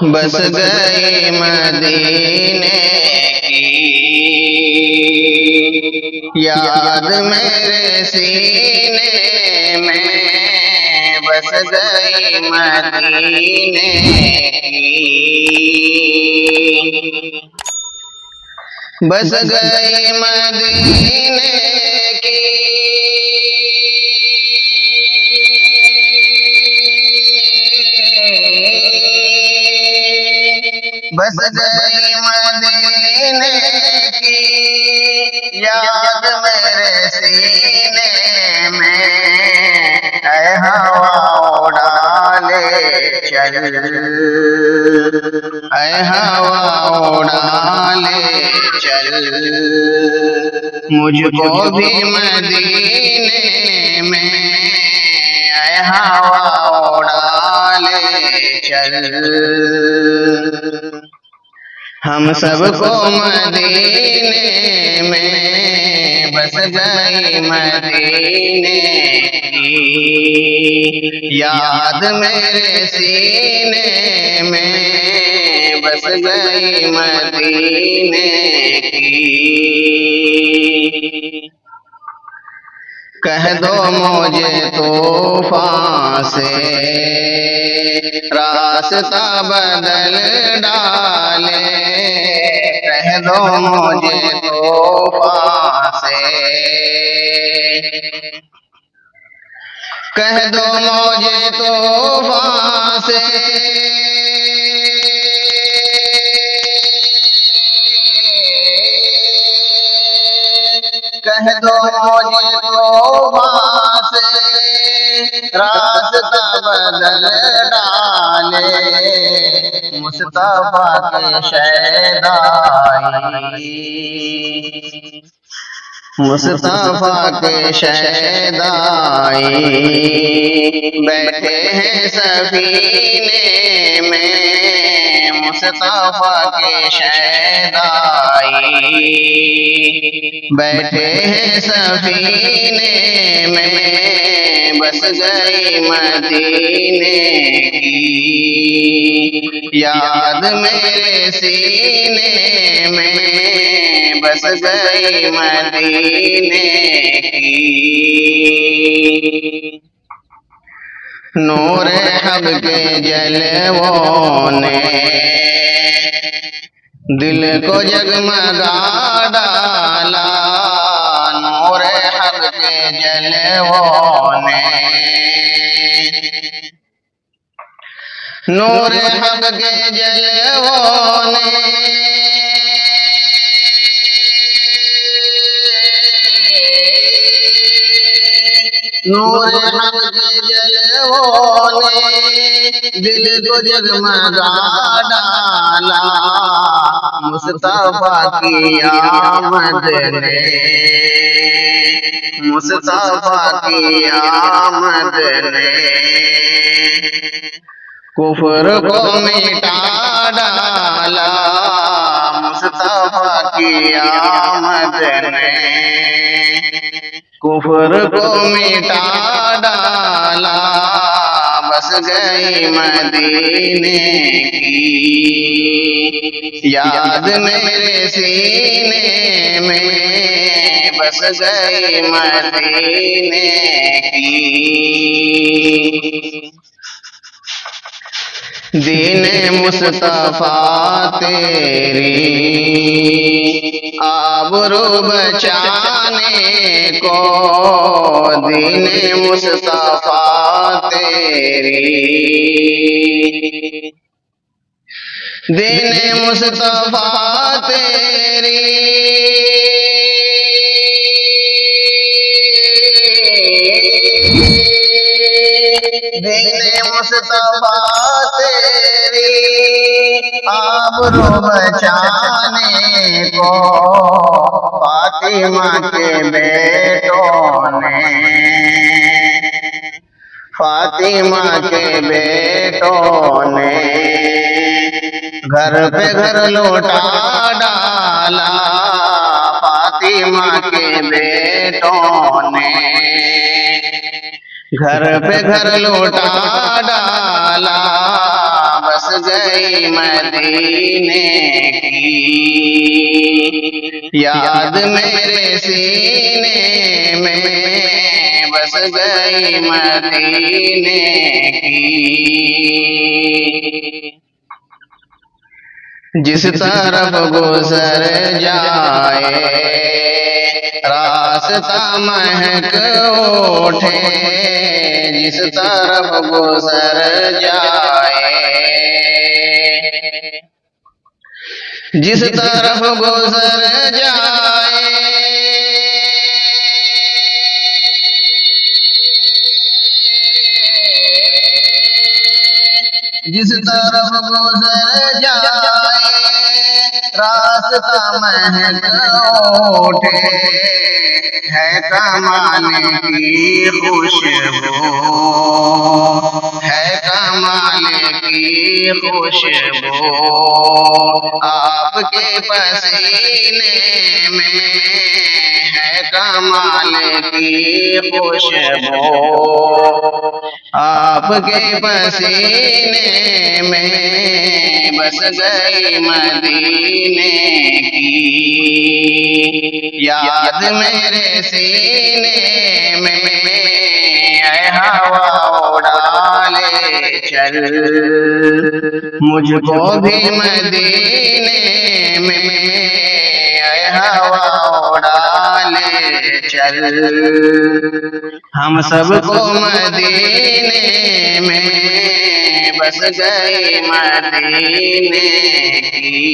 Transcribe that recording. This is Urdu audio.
بس گئی مدینے کی یاد میرے سینے میں، بس گئی مدینے کی، بس گئی مدینے کی، بس گئی مدینے کی یاد میرے سینے میں، اے ہوا اڑا لے چل، اے ہوا اڑا لے چل، مجھ کو بھی مدینے میں، اے ہوا اڑا لے چل، ہم سب کو مدینے میں بس گئی مدینے کی یاد میرے سینے میں، بس گئی مدینے کی، کہہ دو مجھے طوفان سے راستہ بدل ڈالے، کہہ دو مجھے طوفان سے، کہہ دو مجھے طوفان سے، کہہ دو مجھے طوفان سے راستہ بدل ڈالے، مصطفیٰ کے شیدائی، مصطفیٰ کے شیدائی بیٹھے ہیں سفینے میں، مصطفیٰ کے شیدائی بیٹھے ہیں سفینے میں، بس گئی مدینے کی یاد میرے سینے میں، بس گئی مدینے کی، نور حق کے جلووں نے دل کو جگمگا ڈالا، نور حق کے جلووں نے، نور حق کے جلووں نے، نور حق کے جلووں نے دل کو جگمگا ڈالا، مصطفیٰ کی آمد نے، مصطفیٰ کی آمد نے کفر کو مٹا ڈالا، مصطفیٰ کی آمد نے کفر کو مٹا ڈالا، بس گئی مدینے کی یاد میرے سینے میں، بس گئی مدینے کی، دین مصطفیٰ تیری آبرو بچانے کو، دین مصطفیٰ تیری، دین مصطفیٰ تیری، دین مصطفیٰ تیری آبرو بچانے کو، فاطمہ کے بیٹوں نے، فاطمہ کے بیٹوں نے گھر پہ گھر لوٹا ڈالا، فاطمہ کے بیٹوں نے گھر پہ گھر لوٹا ڈالا، بس گئی مدینے کی، یاد میرے سینے میں بس گئی مدینے کی۔ جس طرف گزر جائے راستہ مہک اٹھے، جس طرف گزر جائے، جس طرف گزر جائے، جس طرف گزر جائے راستہ مہک اٹھے، ہے کمال کی خوشبو، ہے کمال کی خوشبو، آپ کے پسینے میں ہے کمال کی خوشبو، آپ کے پسینے میں بس گئی مدینے کی، یاد میرے سینے میں اے ہوا اڑا لے چل، مجھ کو بھی مدینے میں اے ہوا اڑا لے چل، ہم سب کو مدینے میں بس گئی مدینے کی۔